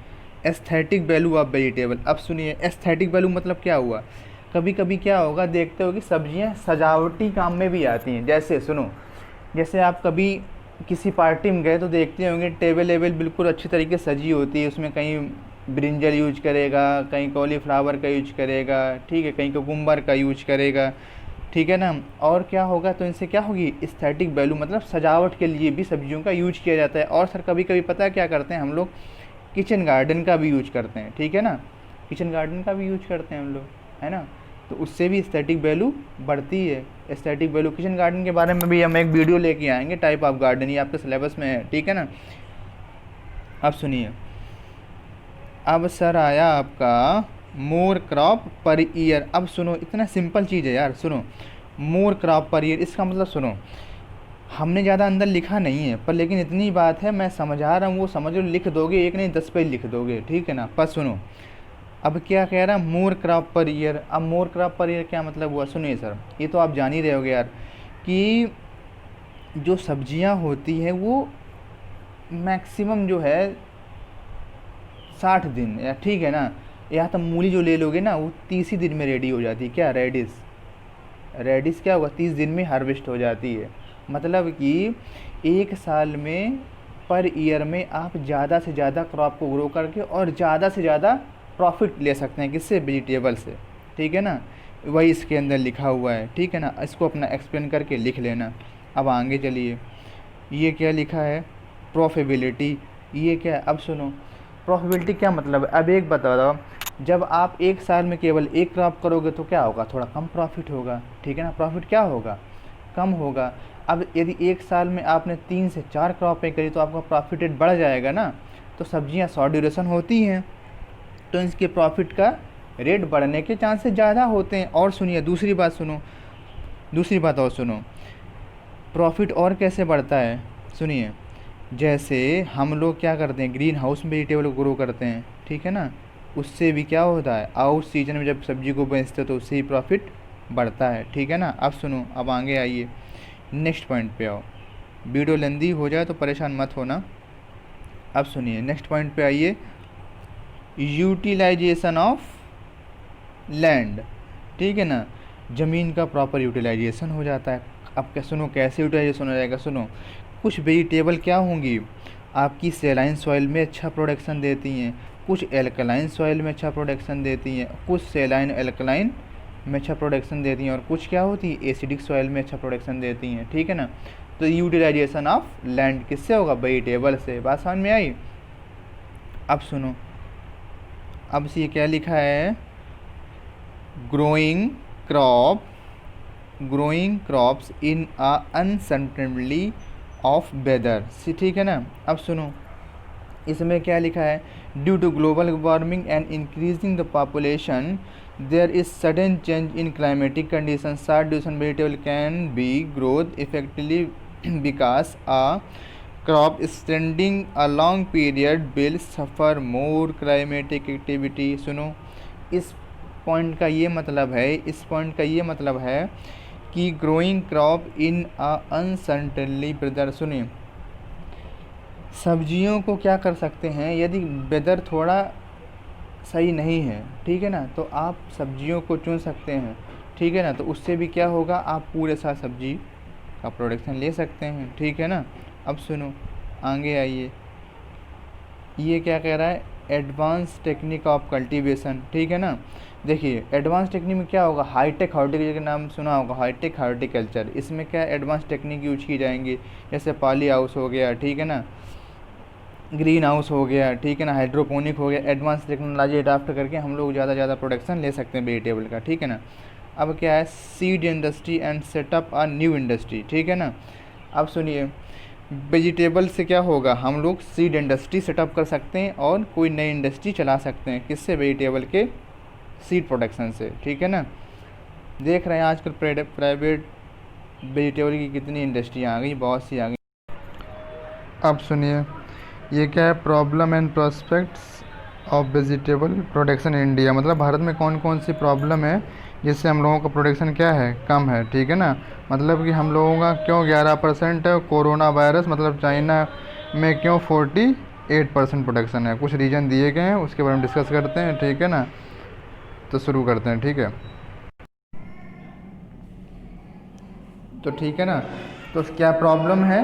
एस्थेटिक वैल्यू ऑफ वेजिटेबल। अब सुनिए एस्थेटिक वैल्यू मतलब क्या हुआ, कभी कभी क्या होगा, देखते हो कि सब्जियां सजावटी काम में भी आती हैं। जैसे सुनो, जैसे आप कभी किसी पार्टी में गए तो देखते होंगे टेबल वेबल बिल्कुल अच्छी तरीके से सजी होती है, उसमें कहीं ब्रिंजल यूज करेगा, कहीं कॉलीफ्लावर का यूज करेगा, ठीक है, कहीं कुकुम्बर का यूज करेगा, ठीक है ना। और क्या होगा, तो इनसे क्या होगी, एस्थेटिक वैल्यू, मतलब सजावट के लिए भी सब्जियों का यूज किया जाता है। और सर कभी कभी पता है क्या करते हैं हम लोग, किचन गार्डन का भी यूज करते हैं, ठीक है ना, किचन गार्डन का भी यूज करते हैं हम लोग, है ना, तो उससे भी एस्थेटिक वैल्यू बढ़ती है। एस्थेटिक वैल्यू, किचन गार्डन के बारे में भी हम एक वीडियो लेके आएंगे, टाइप ऑफ गार्डन, ये आपके सिलेबस में है, ठीक है ना। अब सुनिए, अब सर आया आपका मोर क्रॉप पर ईयर। अब सुनो, इतना सिंपल चीज़ है यार, सुनो, मोर क्रॉप पर ईयर, इसका मतलब सुनो, हमने ज़्यादा अंदर लिखा नहीं है, पर लेकिन इतनी बात है, मैं समझा रहा हूँ, वो समझ लो, लिख दोगे, एक नहीं 10 पेज लिख दोगे, ठीक है ना। पर सुनो, अब क्या कह रहा है, मोर क्रॉप पर ईयर। अब मोर क्रॉप पर ईयर क्या मतलब हुआ, सुनिए सर, ये तो आप जान ही रहे होगे यार, कि जो सब्जियां होती हैं वो मैक्सिमम जो है 60 दिन, या ठीक है ना, या तो मूली जो ले लोगे ना, वो 30 ही दिन में रेडी हो जाती है। क्या, रेडिस, रेडिस क्या होगा, 30 दिन में हार्वेस्ट हो जाती है। मतलब कि एक साल में, पर ईयर में आप ज़्यादा से ज़्यादा क्रॉप को ग्रो करके और ज़्यादा से ज़्यादा प्रॉफिट ले सकते हैं, किससे, वेजिटेबल से, ठीक है ना, वही इसके अंदर लिखा हुआ है, ठीक है ना, इसको अपना एक्सप्लेन करके लिख लेना। अब आगे चलिए, ये क्या लिखा है, प्रॉफिबिलिटी, ये क्या है। अब सुनो, प्रॉफिबिलिटी क्या मतलब है, अब एक बता दो, जब आप एक साल में केवल एक क्रॉप करोगे तो क्या होगा, थोड़ा कम प्रॉफिट होगा, ठीक है ना, प्रॉफिट क्या होगा, कम होगा। अब यदि एक साल में आपने 3 से 4 क्रॉपें करी तो आपका प्रॉफिट रेट बढ़ जाएगा ना। तो सब्जियां शॉर्ट ड्यूरेशन होती हैं, तो इसके प्रॉफिट का रेट बढ़ने के चांसेस ज़्यादा होते हैं। और सुनिए दूसरी बात, सुनो दूसरी बात और सुनो, प्रॉफिट और कैसे बढ़ता है, सुनिए, जैसे हम लोग क्या करते हैं, ग्रीन हाउस में वेजिटेबल को ग्रो करते हैं, ठीक है ना, उससे भी क्या होता है, आउट सीजन में जब सब्जी को बेचते हो तो उससे ही प्रॉफिट बढ़ता है, ठीक है ना। अब सुनो, अब आगे आइए, नेक्स्ट पॉइंट पे आओ, वीडियो लेंदी हो जाए तो परेशान मत होना। अब सुनिए नेक्स्ट पॉइंट पे आइए, यूटिलाइजेशन ऑफ लैंड, ठीक है ना, ज़मीन का प्रॉपर यूटिलाइजेशन हो जाता है। अब क्या, सुनो कैसे यूटिलाइजेशन हो जाएगा, सुनो, कुछ वेजिटेबल क्या होंगी, आपकी सेलाइन सॉइल में अच्छा प्रोडक्शन देती हैं, कुछ एल्कलाइन सॉइल में अच्छा प्रोडक्शन देती हैं, कुछ सेलाइन एल्कलाइन में अच्छा प्रोडक्शन देती हैं और कुछ क्या होती है एसिडिक सॉइल में अच्छा प्रोडक्शन देती हैं, ठीक है ना। तो यूटिलाइजेशन ऑफ लैंड किससे होगा, वेजिटेबल से। बात समझ में आई। अब सुनो, अब से ये क्या लिखा है, growing crop, growing crops in a uncertainty of weather, ठीक है ना। अब सुनो, इसमें क्या लिखा है, due to global warming and increasing the population there is sudden change in climatic condition, short duration vegetable can be growth effectively because a crop standing a long period will suffer more climatic activity. सुनो, इस पॉइंट का ये मतलब है, इस पॉइंट का ये मतलब है कि growing crop in a uncertainly weather. सुनिए, सब्जियों को क्या कर सकते हैं, यदि वेदर थोड़ा सही नहीं है, ठीक है ना, तो आप सब्जियों को चुन सकते हैं, ठीक है ना। तो उससे भी क्या होगा, आप पूरे साल सब्जी का प्रोडक्शन ले सकते हैं, ठीक है ना। अब सुनो, आगे आइए, ये क्या कह रहा है, एडवांस टेक्निक ऑफ कल्टीवेशन, ठीक है ना। देखिए, एडवांस टेक्निक में क्या होगा, हाईटेक हॉर्टिकल्चर का नाम सुना होगा, हाईटेक हॉर्टिकल्चर। इसमें क्या एडवांस टेक्निक यूज की जाएंगी, जैसे पॉली हाउस हो गया, ठीक है ना, ग्रीन हाउस हो गया, ठीक है ना, हाइड्रोपोनिक हो गया। एडवांस टेक्नोलॉजी अडाप्ट करके हम लोग ज़्यादा प्रोडक्शन ले सकते हैं वेजिटेबल का, ठीक है ना। अब क्या है, seed industry and setup a new industry, ठीक है ना। अब सुनिए, वेजिटेबल से क्या होगा, हम लोग सीड इंडस्ट्री सेटअप कर सकते हैं और कोई नई इंडस्ट्री चला सकते हैं, किससे, वेजिटेबल के सीड प्रोडक्शन से, ठीक है ना। देख रहे हैं आजकल प्राइवेट वेजिटेबल की कितनी इंडस्ट्रियाँ आ गई, बहुत सी आ गई। अब सुनिए, ये क्या है, problem and prospects of vegetable production in India, मतलब भारत में कौन कौन सी प्रॉब्लम है जिससे हम लोगों का प्रोडक्शन क्या है, कम है, ठीक है ना। मतलब कि हम लोगों का क्यों 11% है, कोरोना वायरस, मतलब चाइना में क्यों 48% प्रोडक्शन है, कुछ रीज़न दिए गए हैं, उसके बारे में डिस्कस करते हैं, ठीक है ना। तो शुरू करते हैं, ठीक है। तो ठीक है ना, तो क्या प्रॉब्लम है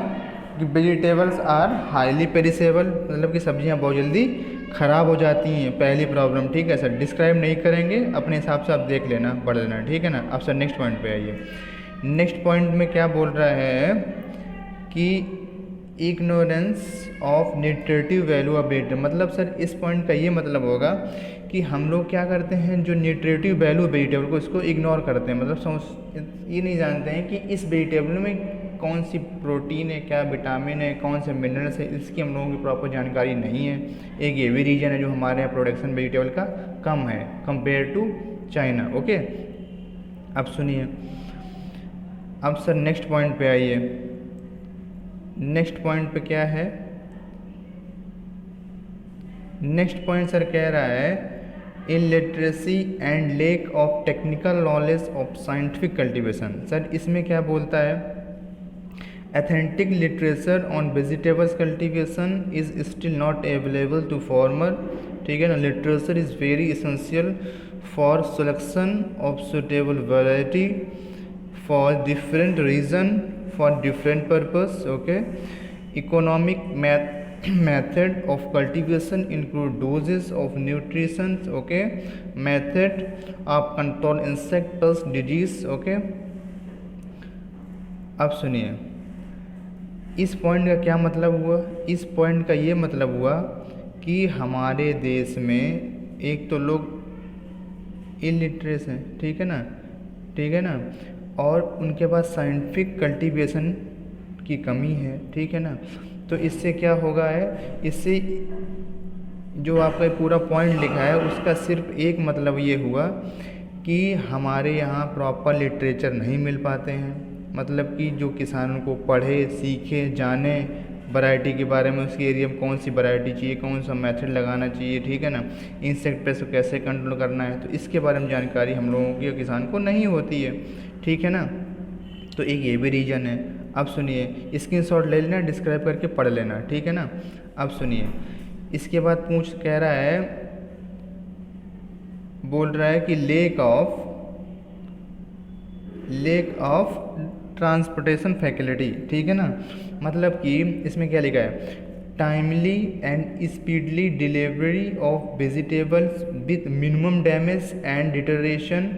कि वेजिटेबल्स आर हाईली पेरिसेबल, मतलब कि सब्जियां बहुत जल्दी ख़राब हो जाती हैं, पहली प्रॉब्लम, ठीक है सर। डिस्क्राइब नहीं करेंगे, अपने हिसाब से आप देख लेना, पढ़ लेना, ठीक है ना। अब सर नेक्स्ट पॉइंट पे आइए। नेक्स्ट पॉइंट में क्या बोल रहा है कि ignorance of nutritive value of vegetable, मतलब सर इस पॉइंट का ये मतलब होगा कि हम लोग क्या करते हैं, जो न्यूट्रिटिव वैल्यू वेजिटेबल को, इसको इग्नोर करते हैं, मतलब समझ ये नहीं जानते हैं कि इस वेजिटेबल में कौन सी प्रोटीन है, क्या विटामिन है, कौन से मिनरल्स है, इसकी हम लोगों की प्रॉपर जानकारी नहीं है। एक ये भी रीजन है जो हमारे यहाँ प्रोडक्शन वेजिटेबल का कम है कंपेयर टू चाइना, ओके। अब सुनिए, अब सर नेक्स्ट पॉइंट पे आइए। नेक्स्ट पॉइंट पे क्या है, नेक्स्ट पॉइंट सर कह रहा है illiteracy and lack of technical knowledge of scientific cultivation. Sir इसमें क्या बोलता है, authentic literature on vegetables cultivation is still not available to farmer, ठीक है ना। Literature is very essential for selection of suitable variety for different region for different purpose, okay. Economic method of cultivation include doses of nutrition, okay, method of control insect pest disease, okay। अब सुनिए, इस पॉइंट का क्या मतलब हुआ, इस पॉइंट का ये मतलब हुआ कि हमारे देश में एक तो लोग इलिटरेस हैं, ठीक है ना, ठीक है ना, और उनके पास साइंटिफिक कल्टीवेशन की कमी है, ठीक है ना। तो इससे क्या होगा है, इससे जो आपका पूरा पॉइंट लिखा है उसका सिर्फ एक मतलब ये हुआ कि हमारे यहाँ प्रॉपर लिटरेचर नहीं मिल पाते हैं, मतलब कि जो किसानों को पढ़े सीखे जाने वैरायटी के बारे में, उसके एरिया में कौन सी वैरायटी चाहिए, कौन सा मेथड लगाना चाहिए, ठीक है ना, इंसेक्ट पेस्ट को कैसे कंट्रोल करना है, तो इसके बारे में जानकारी हम लोगों की किसान को नहीं होती है, ठीक है ना। तो एक ये भी रीज़न है। अब सुनिए, स्क्रीनशॉट ले लेना, डिस्क्राइब करके पढ़ लेना, ठीक है ना। अब सुनिए, इसके बाद कह रहा है, बोल रहा है कि लेक ऑफ ट्रांसपोर्टेशन फैसिलिटी, ठीक है ना, मतलब कि इसमें क्या लिखा है, timely and speedily delivery of vegetables with minimum damage and deterioration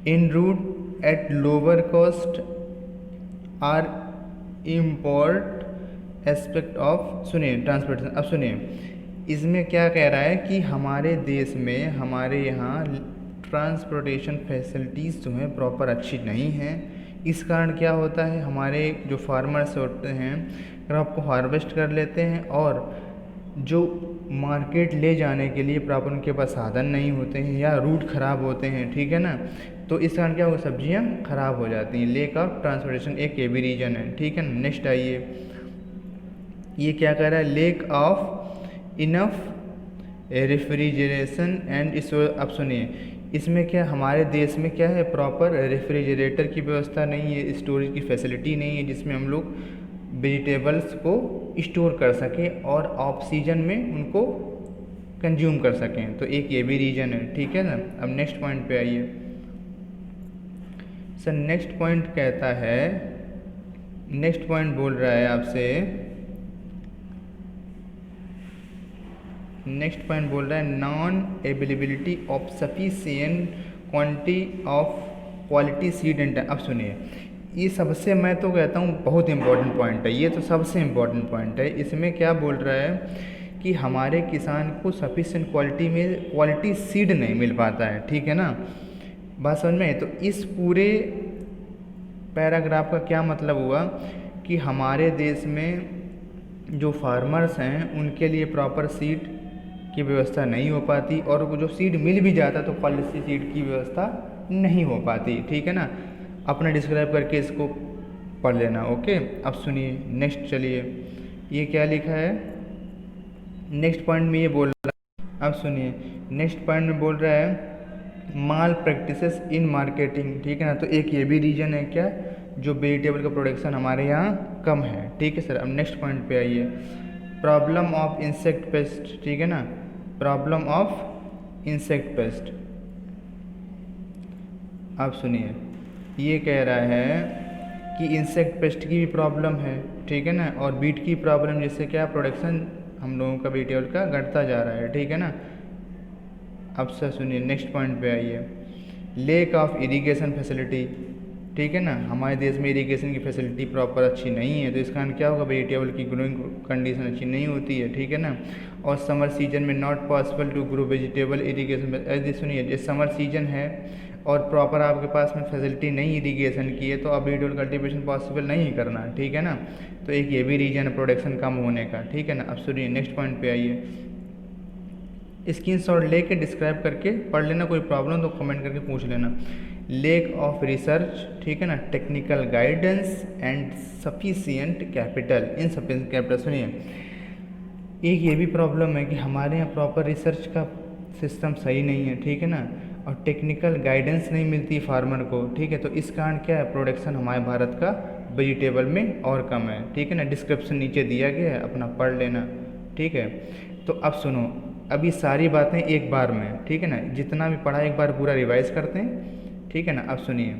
in route at lower cost are import aspect of, सुनिए ट्रांसपोर्टेशन। अब सुनिए इसमें क्या कह रहा है कि हमारे देश में, हमारे यहाँ ट्रांसपोर्टेशन फैसिलिटीज़ जो हैं प्रॉपर अच्छी नहीं हैं। इस कारण क्या होता है, हमारे जो फार्मर्स होते हैं क्रॉप को हार्वेस्ट कर लेते हैं और जो मार्केट ले जाने के लिए प्रॉपर उनके पास साधन नहीं होते हैं या रूट ख़राब होते हैं, ठीक है ना। तो इस कारण क्या होगा, सब्जियां ख़राब हो जाती हैं। लेक ऑफ ट्रांसपोर्टेशन एक ये भी रीजन है, ठीक है ना। नेक्स्ट आइए, ये क्या कह रहा है, lake of enough refrigeration and storage. अब सुनिए इसमें क्या हमारे देश में क्या है, प्रॉपर रेफ्रिजरेटर की व्यवस्था नहीं है, स्टोरेज की फैसिलिटी नहीं है जिसमें हम लोग वेजिटेबल्स को स्टोर कर सकें और ऑफ सीजन में उनको कंज्यूम कर सकें। तो एक ये भी रीजन है, ठीक है ना। अब नेक्स्ट पॉइंट पे आइए सर। नेक्स्ट पॉइंट कहता है, नेक्स्ट पॉइंट बोल रहा है आपसे, नेक्स्ट पॉइंट बोल रहा है non availability of sufficient quantity of quality seed and. अब सुनिए ये सबसे, मैं तो कहता हूँ बहुत इंपॉर्टेंट पॉइंट है, ये तो सबसे इम्पॉर्टेंट पॉइंट है। इसमें क्या बोल रहा है कि हमारे किसान को सफिशिएंट क्वालिटी में क्वालिटी सीड नहीं मिल पाता है, ठीक है ना। बात समझ में। तो इस पूरे पैराग्राफ का क्या मतलब हुआ कि हमारे देश में जो फार्मर्स हैं उनके लिए प्रॉपर सीड की व्यवस्था नहीं हो पाती और वो जो सीड मिल भी जाता तो क्वालिटी सीड की व्यवस्था नहीं हो पाती, ठीक है ना। अपना डिस्क्राइब करके इसको पढ़ लेना, ओके। अब सुनिए नेक्स्ट, चलिए ये क्या लिखा है, नेक्स्ट पॉइंट में ये बोल रहा है। अब सुनिए नेक्स्ट पॉइंट में बोल रहा है माल प्रैक्टिसेस इन मार्केटिंग, ठीक है ना। तो एक ये भी रीजन है क्या, जो वेजिटेबल का प्रोडक्शन हमारे यहाँ कम है, ठीक है सर। अब नेक्स्ट पॉइंट पे आइए, प्रॉब्लम ऑफ इंसेक्ट पेस्ट, ठीक है ना, प्रॉब्लम ऑफ इंसेक्ट पेस्ट। आप सुनिए ये कह रहा है कि इंसेक्ट पेस्ट की भी प्रॉब्लम है, ठीक है ना, और बीट की प्रॉब्लम, जिससे क्या प्रोडक्शन हम लोगों का वेजिटेबल का घटता जा रहा है, ठीक है ना। अब से सुनिए नेक्स्ट पॉइंट पे आइए, लेक ऑफ इरिगेशन फैसिलिटी, ठीक है ना। हमारे देश में इरिगेशन की फैसिलिटी प्रॉपर अच्छी नहीं है, तो इस कारण क्या होगा, वेजिटेबल की ग्रोइंग कंडीशन अच्छी नहीं होती है, ठीक है ना। और समर सीजन में not possible to grow vegetable irrigation. ऐसे सुनिए, ये समर सीजन है और प्रॉपर आपके पास में फैसिलिटी नहीं इरिगेशन की है, तो आप वेजिटेबल कल्टीवेशन पॉसिबल नहीं करना, ठीक है ना। तो एक ये भी रीजन है प्रोडक्शन कम होने का, ठीक है ना। अब सुनिए नेक्स्ट पॉइंट पे आइए, स्क्रीनशॉट लेके डिस्क्राइब करके पढ़ लेना, कोई प्रॉब्लम तो कमेंट करके पूछ लेना। लेक ऑफ रिसर्च, ठीक है ना, technical guidance and sufficient capital, insufficient capital. सुनिए एक ये भी प्रॉब्लम है कि हमारे यहाँ प्रॉपर रिसर्च का सिस्टम सही नहीं है, ठीक है ना, और टेक्निकल गाइडेंस नहीं मिलती फार्मर को, ठीक है। तो इस कारण क्या है, प्रोडक्शन हमारे भारत का वेजिटेबल में और कम है, ठीक है ना। डिस्क्रिप्शन नीचे दिया गया है, अपना पढ़ लेना, ठीक है। तो अब सुनो, अब ये सारी बातें एक बार में, ठीक है ना, जितना भी पढ़ा एक बार पूरा रिवाइज करते हैं, ठीक है ना। अब सुनिए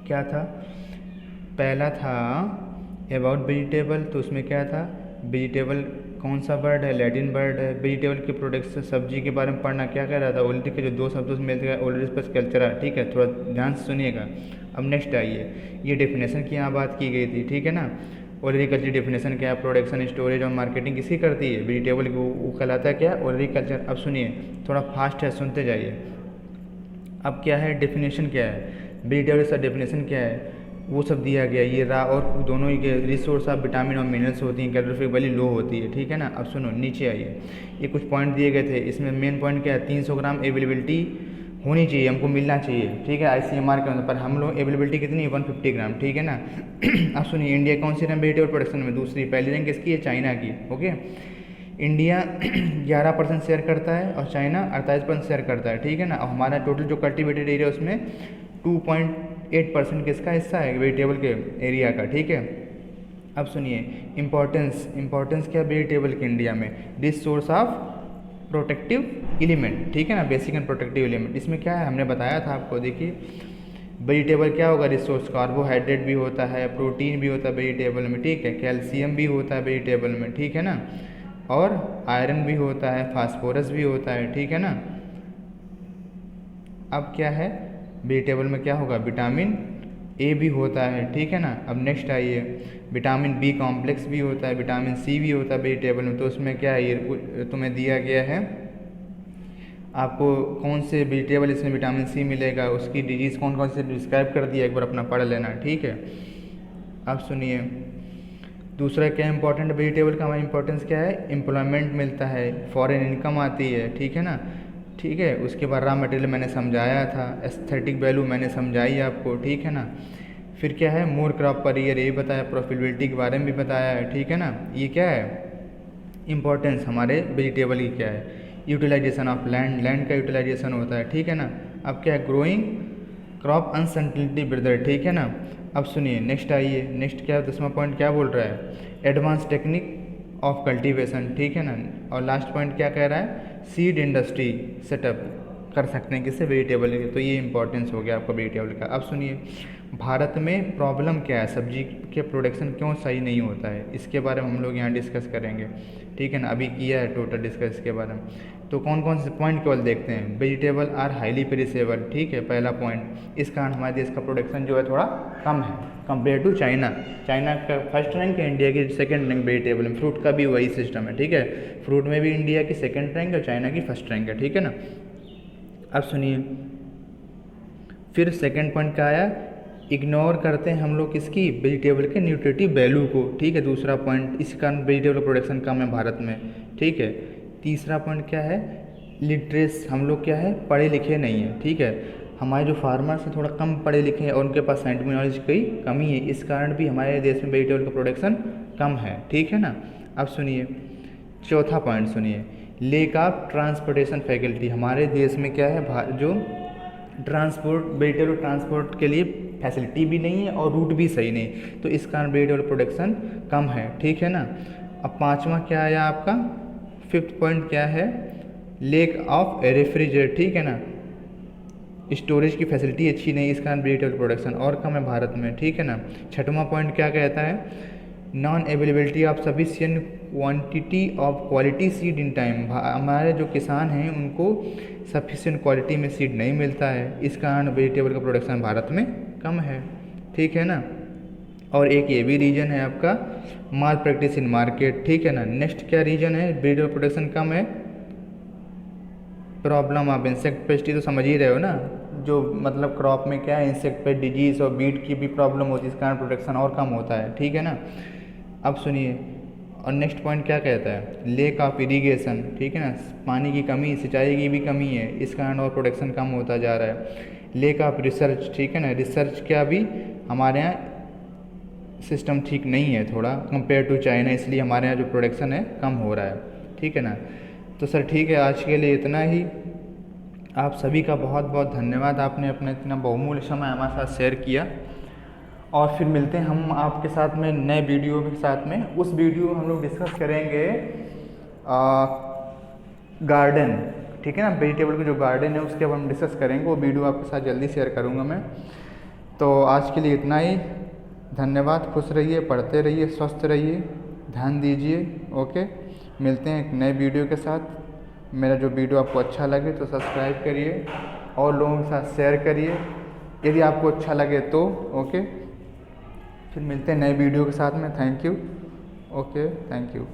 क्या था, पहला था अबाउट वेजिटेबल, तो उसमें क्या था, वेजिटेबल कौन सा बर्ड है, लैटिन बर्ड है। वेजिटेबल के प्रोडक्ट्स, सब्जी के बारे में पढ़ना, क्या कह रहा था, ओलिटी के जो दो शब्दों से मिलते हैं, ओलिटिपस कल्चरा, ठीक है, थोड़ा ध्यान से सुनिएगा। अब नेक्स्ट आइए, ये डेफिनेशन की यहाँ बात की गई थी, ठीक है ना। ओलरीकल्चर डेफिनेशन क्या है, प्रोडक्शन स्टोरेज और मार्केटिंग किसी करती है, वेजिटेबल की वो कहलाता है क्या, ओलरीकल्चर। अब सुनिए थोड़ा फास्ट है, सुनते जाइए। अब क्या है, डेफिनेशन क्या है, वेजिटेबल का डेफिनेशन क्या है, वो सब दिया गया। ये रा और दोनों ही के रिसोर्स ऑफ विटामिन और मिनरल्स होती हैं, कैलोरीफिक वैल्यू लो होती है, ठीक है ना। अब सुनो नीचे आइए, ये कुछ पॉइंट दिए गए थे, इसमें मेन पॉइंट क्या है, 300 ग्राम अवेलेबिलिटी होनी चाहिए, हमको मिलना चाहिए, ठीक है, ICMR के अंदर। पर हम लोग अवेलेबिलिटी कितनी है, 150 ग्राम, ठीक है ना। अब सुनिए इंडिया कौन सी रैंक वेजिटेबल प्रोडक्शन में, दूसरी, पहली रैंक किसकी है, चाइना की, ओके। इंडिया 11% शेयर करता है और चाइना 48% शेयर करता है, ठीक है ना। और हमारा टोटल जो कल्टिवेटेड एरिया उसमें 2.8% किसका हिस्सा है, वेजिटेबल के एरिया का, ठीक है। अब सुनिए इम्पोर्टेंस क्या है वेजिटेबल के इंडिया में, this source of protective element, ठीक है ना, बेसिक एंड प्रोटेक्टिव एलिमेंट। इसमें क्या है, हमने बताया था आपको, देखिए वेजिटेबल क्या होगा, रिसोर्स, कार्बोहाइड्रेट भी होता है, प्रोटीन भी होता है वेजिटेबल में, ठीक है, कैल्शियम भी होता है वेजिटेबल में, ठीक है ना, और आयरन भी होता है, फास्फोरस भी होता है, ठीक है ना। अब क्या है, वेजिटेबल में क्या होगा, विटामिन ए भी होता है, ठीक है ना। अब नेक्स्ट आइए, विटामिन बी कॉम्प्लेक्स भी होता है, विटामिन सी भी होता है वेजिटेबल में। तो उसमें क्या है, ये तुम्हें दिया गया है, आपको कौन से वेजिटेबल इसमें विटामिन सी मिलेगा, उसकी डिजीज़ कौन कौन से डिस्क्राइब कर दिया, एक बार अपना पढ़ लेना, ठीक है। अब सुनिए, दूसरा क्या इंपॉर्टेंट वेजिटेबल का हमारा इंपॉर्टेंस क्या है, एम्प्लॉयमेंट मिलता है, फॉरेन इनकम आती है, ठीक है ना, ठीक है। उसके बाद रॉ मटेरियल मैंने समझाया था, एस्थेटिक वैल्यू मैंने समझाई आपको, ठीक है ना। फिर क्या है, मोर क्रॉप पर ईयर, ये बताया, प्रॉफिटेबिलिटी के बारे में भी बताया है, ठीक है ना। ये क्या है, इंपॉर्टेंस हमारे वेजिटेबल की क्या है, यूटिलाइजेशन ऑफ लैंड, लैंड का यूटिलाइजेशन होता है, ठीक है ना। अब क्या है, ग्रोइंग क्रॉप अनसर्टेनिटी ब्रदर, ठीक है ना। अब सुनिए नेक्स्ट आइए, नेक्स्ट क्या 10वां पॉइंट क्या बोल रहा है, एडवांस टेक्निक ऑफ कल्टीवेशन, ठीक है ना। और लास्ट पॉइंट क्या कह रहा है, सीड इंडस्ट्री सेटअप कर सकते हैं किससे, वेजिटेबल के। तो ये इंपॉर्टेंस हो गया आपका वेजिटेबल का। अब सुनिए, भारत में प्रॉब्लम क्या है, सब्जी के प्रोडक्शन क्यों सही नहीं होता है, इसके बारे में हम लोग यहाँ डिस्कस करेंगे, ठीक है ना। अभी किया है टोटल डिस्कस इसके बारे में। तो कौन कौन से पॉइंट केवल देखते हैं, वेजिटेबल आर हाईली पेरिसेबल, ठीक है, पहला पॉइंट। इस कारण हमारे देश का प्रोडक्शन जो है थोड़ा कम है कंपेयर टू चाइना। चाइना का फर्स्ट रैंक है, इंडिया की सेकंड रैंक वेजिटेबल में। फ्रूट का भी वही सिस्टम है, ठीक है, फ्रूट में भी इंडिया की सेकंड रैंक है, चाइना की फर्स्ट रैंक है, ठीक है ना। अब सुनिए, फिर सेकंड पॉइंट क्या आया, इग्नोर करते हैं हम लोग किसकी, वेजिटेबल के न्यूट्रिटिव वैल्यू को, ठीक है, दूसरा पॉइंट। इस कारण वेजिटेबल प्रोडक्शन कम है भारत में, ठीक है। तीसरा पॉइंट क्या है, लिटरेस, हम लोग क्या है, पढ़े लिखे नहीं है, ठीक है। हमारे जो फार्मर्स हैं थोड़ा कम पढ़े लिखे हैं और उनके पास साइंटिफिक नॉलेज की कमी है, इस कारण भी हमारे देश में वेजिटेबल का प्रोडक्शन कम है, ठीक है ना। अब सुनिए चौथा पॉइंट, सुनिए, लेक ऑफ ट्रांसपोर्टेशन फैसिलिटी, हमारे देश में क्या है, जो ट्रांसपोर्ट, वेजिटेबल ट्रांसपोर्ट के लिए फैसिलिटी भी नहीं है और रूट भी सही नहीं, तो इस कारण वेजिटेबल प्रोडक्शन कम है, ठीक है ना। अब पांचवा क्या आया आपका, फिफ्थ पॉइंट क्या है, लेक ऑफ रेफ्रिजरेटर, ठीक है ना, स्टोरेज की फैसिलिटी अच्छी नहीं, इस कारण वेजिटेबल प्रोडक्शन और कम है भारत में, ठीक है ना। छठवां पॉइंट क्या कहता है, non availability of sufficient quantity of quality seed in time, हमारे जो किसान हैं उनको सफिशिएंट क्वालिटी में सीड नहीं मिलता है, इस कारण वेजिटेबल का प्रोडक्शन भारत में कम है, ठीक है ना। और एक ये भी रीजन है आपका, माल प्रैक्टिस इन मार्केट, ठीक है ना। नेक्स्ट क्या रीजन है, वेजिटेबल प्रोडक्शन कम है, प्रॉब्लम ऑफ इंसेक्ट पेस्ट, तो समझ ही रहे हो ना, जो मतलब क्रॉप में क्या है, इंसेक्ट पेस्ट डिजीज़ और बीट की भी प्रॉब्लम होती है, इस कारण प्रोडक्शन और कम होता है, ठीक है ना। अब सुनिए, और नेक्स्ट पॉइंट क्या कहता है, लेक ऑफ इरिगेशन, ठीक है ना, पानी की कमी, सिंचाई की भी कमी है, इस कारण और प्रोडक्शन कम होता जा रहा है। लेक ऑफ रिसर्च, ठीक है ना, रिसर्च क्या भी हमारे यहाँ सिस्टम ठीक नहीं है थोड़ा कंपेयर टू चाइना, इसलिए हमारे यहाँ जो प्रोडक्शन है कम हो रहा है, ठीक है ना। तो सर ठीक है, आज के लिए इतना ही। आप सभी का बहुत बहुत धन्यवाद, आपने अपना इतना बहुमूल्य समय हमारे साथ शेयर किया। और फिर मिलते हैं हम आपके साथ में नए वीडियो के साथ में। उस वीडियो में हम लोग डिस्कस करेंगे गार्डन, ठीक है ना, वेजिटेबल का जो गार्डन है उसके बारे में डिस्कस करेंगे, वो वीडियो आपके साथ जल्दी शेयर करूँगा मैं। तो आज के लिए इतना ही, धन्यवाद, खुश रहिए, पढ़ते रहिए, स्वस्थ रहिए, ध्यान दीजिए, ओके। मिलते हैं एक नए वीडियो के साथ। मेरा जो वीडियो आपको अच्छा लगे तो सब्सक्राइब करिए और लोगों के साथ शेयर करिए यदि आपको अच्छा लगे तो, ओके। फिर मिलते हैं नए वीडियो के साथ में। Thank you, okay, thank you.